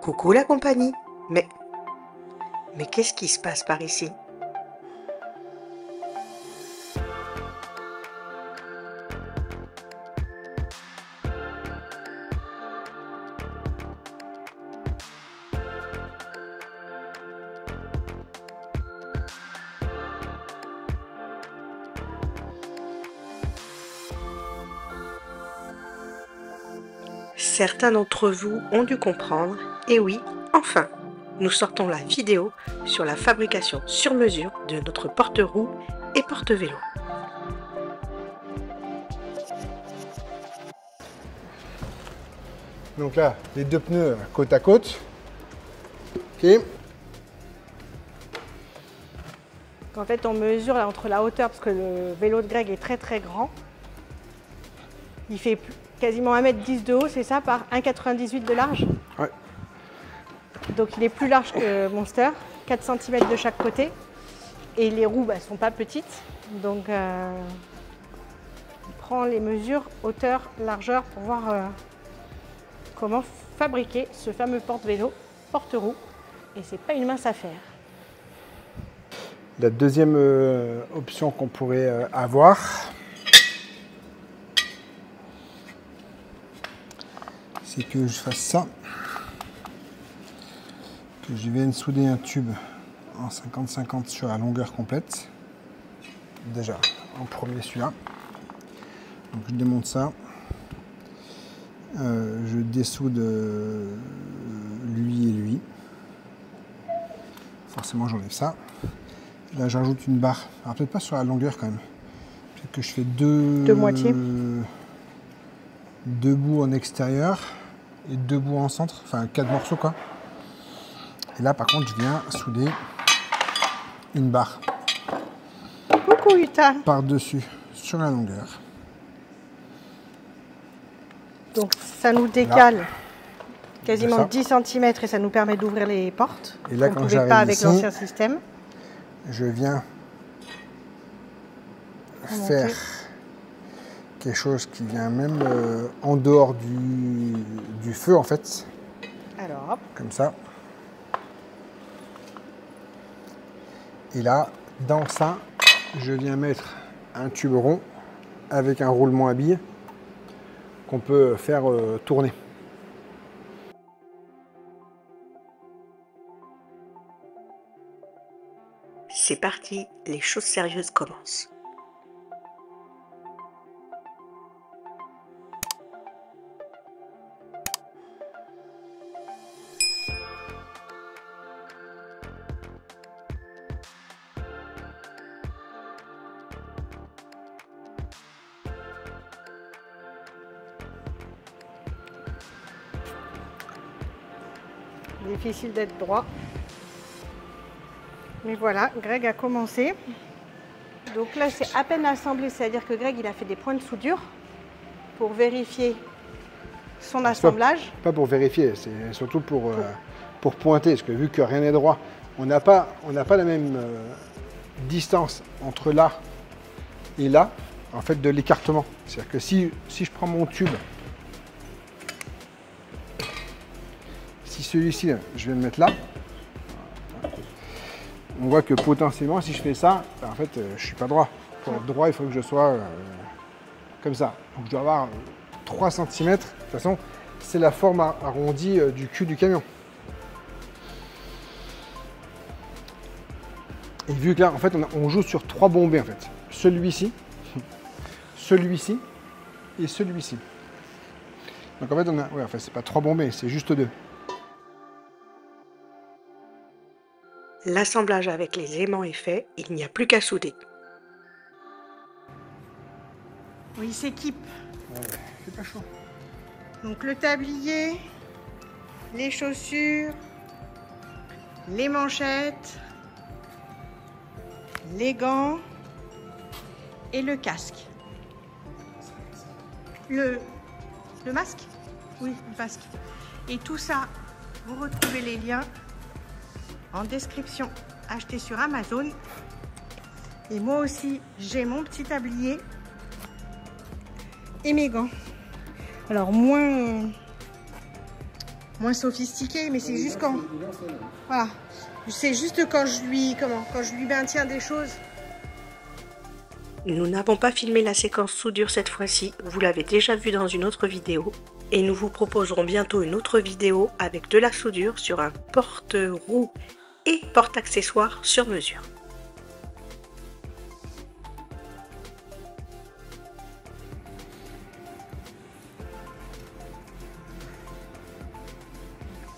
Coucou la compagnie. Mais qu'est-ce qui se passe par ici? Certains d'entre vous ont dû comprendre, et oui, enfin, nous sortons la vidéo sur la fabrication sur mesure de notre porte-roue et porte-vélo. Donc là, les deux pneus côte à côte. Ok. En fait, on mesure là, entre la hauteur, parce que le vélo de Greg est très très grand. Il fait quasiment 1,10 m de haut, c'est ça, par 1,98 m de large. Ouais. Donc il est plus large que Monster, 4 cm de chaque côté. Et les roues ne sont pas petites. Donc on prend les mesures hauteur, largeur pour voir comment fabriquer ce fameux porte-vélo, porte-roue. Et c'est pas une mince affaire. La deuxième option qu'on pourrait avoir, c'est que je fasse ça, que je vienne souder un tube en 50-50 sur la longueur complète. Déjà, en premier celui-là. Donc je démonte ça, je dessoude lui et lui. Forcément, j'enlève ça. Là, j'ajoute une barre. Alors, peut-être pas sur la longueur quand même. Peut-être que je fais deux moitiés. Deux bouts en extérieur et deux bouts en centre. Enfin, 4 morceaux quoi. Et là, par contre, je viens souder une barre. Coucou Utah. Par-dessus, sur la longueur. Donc ça nous décale là, quasiment 10 cm et ça nous permet d'ouvrir les portes. Et là, on ne quand pouvait j'arrive pas avec ici, l'ancien système. Je viens faire quelque chose qui vient même en dehors du feu en fait. Alors hop. Comme ça. Et là, dans ça, je viens mettre un tube rond avec un roulement à billes qu'on peut faire tourner. C'est parti, les choses sérieuses commencent. Difficile d'être droit. Mais voilà, Greg a commencé. Donc là, c'est à peine assemblé, c'est-à-dire que Greg, il a fait des points de soudure pour vérifier son assemblage. Pas pour vérifier, c'est surtout pour pointer, parce que vu que rien n'est droit, on n'a pas la même distance entre là et là, en fait, de l'écartement. C'est-à-dire que si je prends mon tube, si celui-ci, je vais le mettre là, on voit que potentiellement, si je fais ça, en fait, je ne suis pas droit. Pour être droit, il faut que je sois comme ça. Donc je dois avoir 3 cm. De toute façon, c'est la forme arrondie du cul du camion. Et vu que là, en fait, on joue sur 3 bombés, en fait. Celui-ci, celui-ci et celui-ci. Donc en fait, ouais, enfin, c'est pas 3 bombés, c'est juste 2. L'assemblage avec les aimants est fait, il n'y a plus qu'à souder. Oui, il s'équipe. Ouais, c'est pas chaud. Donc le tablier, les chaussures, les manchettes, les gants et le casque. Le masque? Oui, le masque. Et tout ça, vous retrouvez les liens en description, acheté sur Amazon. Et moi aussi, j'ai mon petit tablier et mes gants. Alors moins moins sophistiqué, mais c'est juste quand... Voilà. C'est juste quand je lui maintiens des choses. Nous n'avons pas filmé la séquence soudure cette fois-ci, vous l'avez déjà vu dans une autre vidéo. Et nous vous proposerons bientôt une autre vidéo avec de la soudure sur un porte-roue et porte-accessoires sur mesure.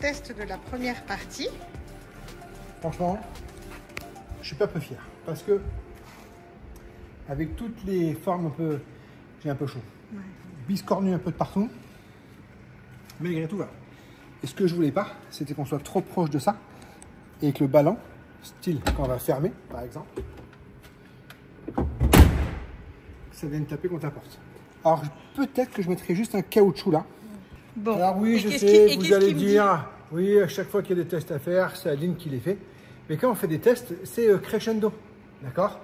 Test de la première partie. Franchement, je suis pas peu fier parce que avec toutes les formes un peu, j'ai un peu chaud. Ouais. Biscornu un peu de partout. Malgré tout, voilà. Et ce que je voulais pas, c'était qu'on soit trop proche de ça et que le ballon, style quand on va fermer, par exemple, ça vienne taper contre la porte. Alors peut-être que je mettrai juste un caoutchouc là. Bon. Alors oui, je sais, vous allez dire, oui, à chaque fois qu'il y a des tests à faire, c'est Adeline qui les fait. Mais quand on fait des tests, c'est crescendo, d'accord?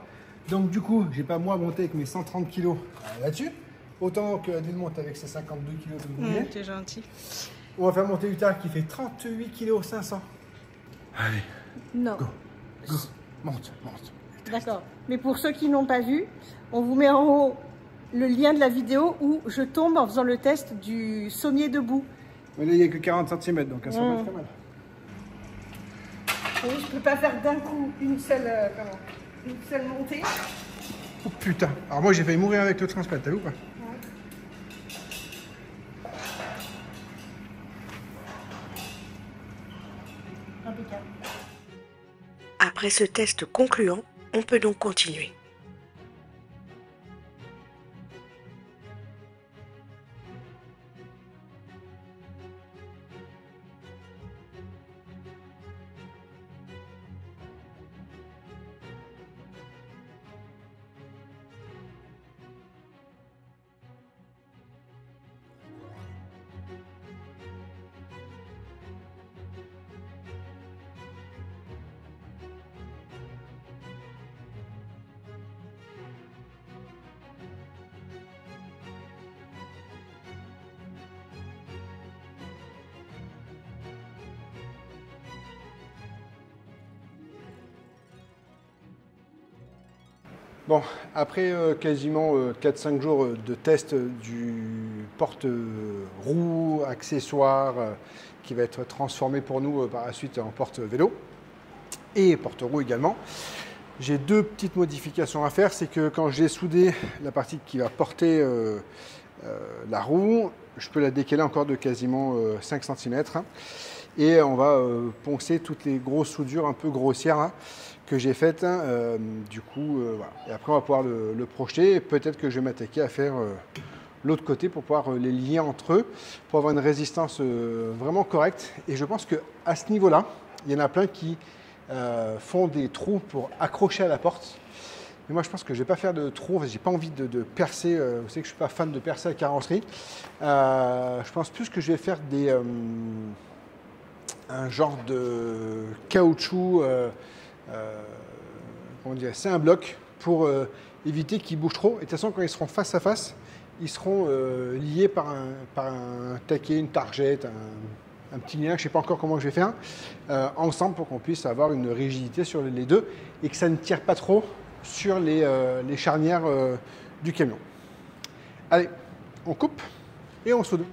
Donc du coup, j'ai pas moi monté avec mes 130 kg là-dessus. Autant que Adeline monte avec ses 52 kg de boulet. T'es gentil. On va faire monter Utah qui fait 38 kg 500. Allez. Non. Go. Go. Monte, monte. D'accord. Mais pour ceux qui n'ont pas vu, on vous met en haut le lien de la vidéo où je tombe en faisant le test du sommier debout. Mais là, il n'y a que 40 cm, donc ça sera pas très mal. Oui, je peux pas faire d'un coup une seule montée. Oh putain. Alors moi, j'ai failli mourir avec le transplant, t'as vu ou pas? Impeccable. Après ce test concluant, on peut donc continuer. Bon, après quasiment 4-5 jours de test du porte-roue, accessoire, qui va être transformé pour nous par la suite en porte-vélo et porte-roue également, j'ai deux petites modifications à faire. C'est que quand j'ai soudé la partie qui va porter la roue, je peux la décaler encore de quasiment 5 cm. Et on va poncer toutes les grosses soudures un peu grossières là, que j'ai faites. Du coup, voilà. Et après, on va pouvoir le projeter. Peut-être que je vais m'attaquer à faire l'autre côté pour pouvoir les lier entre eux, pour avoir une résistance vraiment correcte. Et je pense qu'à ce niveau-là, il y en a plein qui font des trous pour accrocher à la porte. Mais moi, je pense que je ne vais pas faire de trous. J'ai pas envie de percer. Vous savez que je ne suis pas fan de percer la carrosserie. Je pense plus que je vais faire un genre de caoutchouc. Comment dire, c'est un bloc pour éviter qu'ils bougent trop. Et de toute façon, quand ils seront face à face, ils seront liés par un taquet, une targette, un petit lien, je ne sais pas encore comment je vais faire, ensemble pour qu'on puisse avoir une rigidité sur les deux et que ça ne tire pas trop sur les charnières du camion. Allez, on coupe et on soude.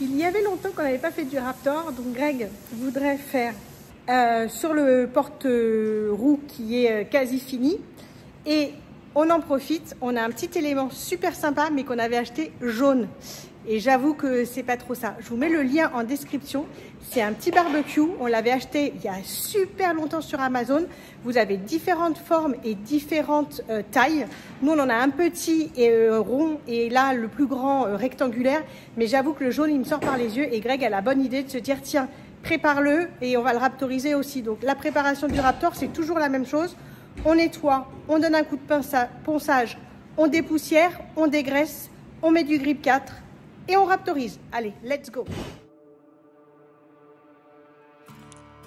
Il y avait longtemps qu'on n'avait pas fait du Raptor, donc Greg voudrait faire sur le porte-roue qui est quasi fini. Et on en profite, on a un petit élément super sympa mais qu'on avait acheté jaune. Et j'avoue que c'est pas trop ça. Je vous mets le lien en description. C'est un petit barbecue. On l'avait acheté il y a super longtemps sur Amazon. Vous avez différentes formes et différentes tailles. Nous, on en a un petit et rond et là, le plus grand rectangulaire. Mais j'avoue que le jaune, il me sort par les yeux. Et Greg a la bonne idée de se dire, tiens, prépare-le et on va le raptoriser aussi. Donc, la préparation du raptor, c'est toujours la même chose. On nettoie, on donne un coup de ponçage, on dépoussière, on dégraisse, on met du grip 4. Et on raptorise. Allez, let's go.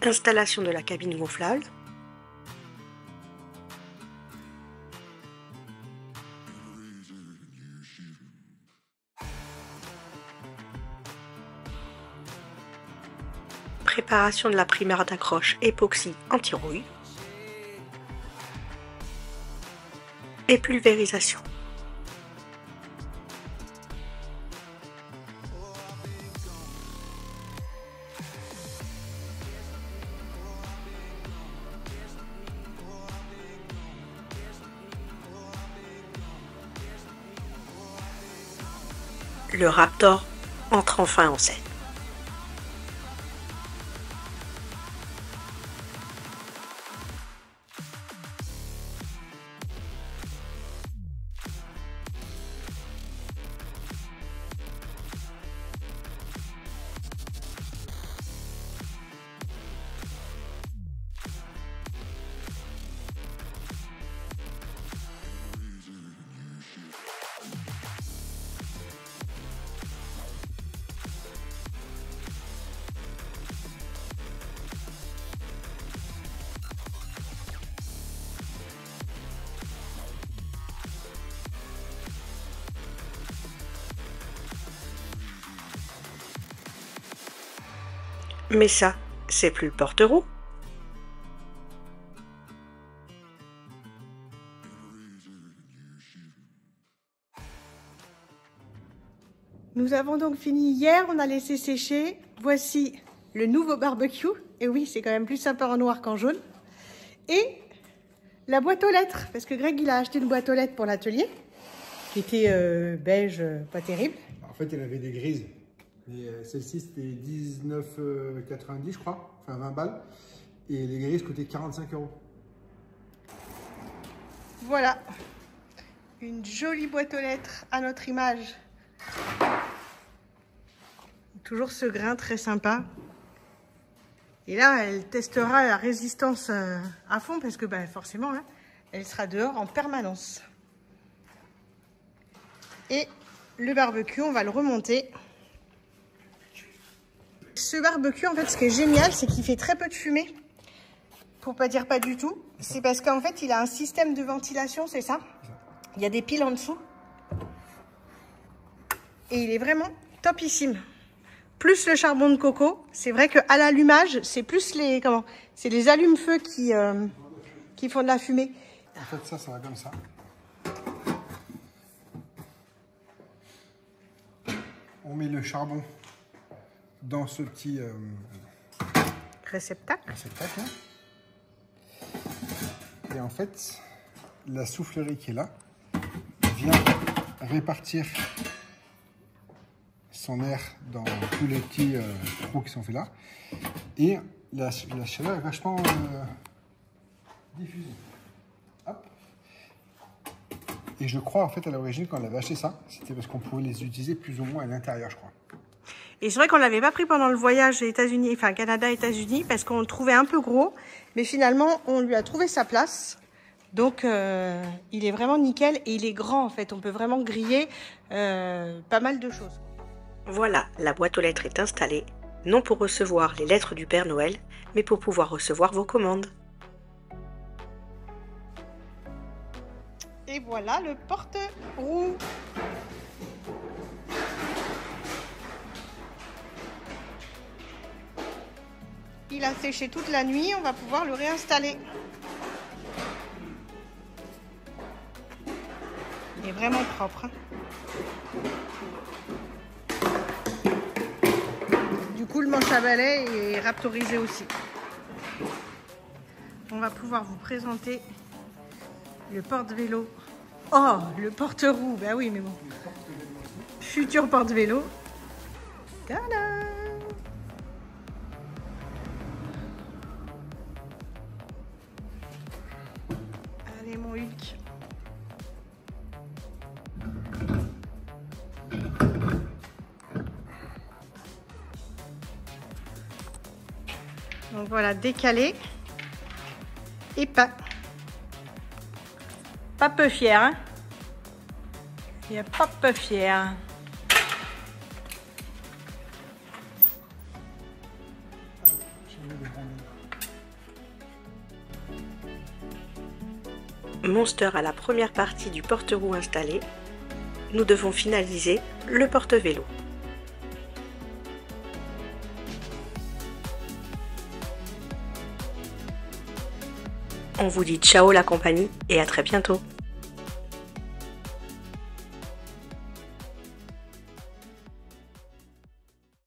Installation de la cabine gonflable. Préparation de la primaire d'accroche époxy anti-rouille. Et pulvérisation. Le Raptor entre enfin en scène. Mais ça, c'est plus le porte-roue. Nous avons donc fini hier, on a laissé sécher. Voici le nouveau barbecue. Et oui, c'est quand même plus sympa en noir qu'en jaune. Et la boîte aux lettres, parce que Greg, il a acheté une boîte aux lettres pour l'atelier, qui était beige, pas terrible. En fait, il avait des grises. Mais celle-ci, c'était 19,90 je crois, enfin 20 balles. Et les grises coûtaient 45 €. Voilà, une jolie boîte aux lettres à notre image. Toujours ce grain très sympa. Et là, elle testera la résistance à fond parce que bah, forcément, hein, elle sera dehors en permanence. Et le barbecue, on va le remonter. Ce barbecue, en fait, ce qui est génial, c'est qu'il fait très peu de fumée. Pour pas dire pas du tout. C'est parce qu'en fait, il a un système de ventilation, c'est ça? Il y a des piles en dessous. Et il est vraiment topissime. Plus le charbon de coco. C'est vrai qu'à l'allumage, c'est plus les... Comment? C'est les allume-feu qui font de la fumée. En fait, ça va comme ça. On met le charbon dans ce petit réceptacle. Hein. Et en fait, la soufflerie qui est là vient répartir son air dans tous les petits trous qui sont faits là. Et la chaleur est vachement diffusée. Hop. Et je crois en fait à l'origine quand on avait acheté ça, c'était parce qu'on pouvait les utiliser plus ou moins à l'intérieur, je crois. Et c'est vrai qu'on ne l'avait pas pris pendant le voyage États-Unis, enfin Canada-États-Unis, parce qu'on le trouvait un peu gros. Mais finalement, on lui a trouvé sa place. Donc, il est vraiment nickel et il est grand en fait. On peut vraiment griller pas mal de choses. Voilà, la boîte aux lettres est installée, non pour recevoir les lettres du Père Noël, mais pour pouvoir recevoir vos commandes. Et voilà le porte-roue. Il a séché toute la nuit, on va pouvoir le réinstaller. Il est vraiment propre. Du coup, le manche à balai est raptorisé aussi. On va pouvoir vous présenter le porte-vélo. Oh, le porte-roue, bah oui, mais bon. futur porte-vélo. Tada! Allez mon Hulk. Donc voilà, décalé et pas peu fier, hein. Il n'est pas peu fier. Monster à la première partie du porte-roue installé. Nous devons finaliser le porte-vélo. On vous dit ciao la compagnie et à très bientôt.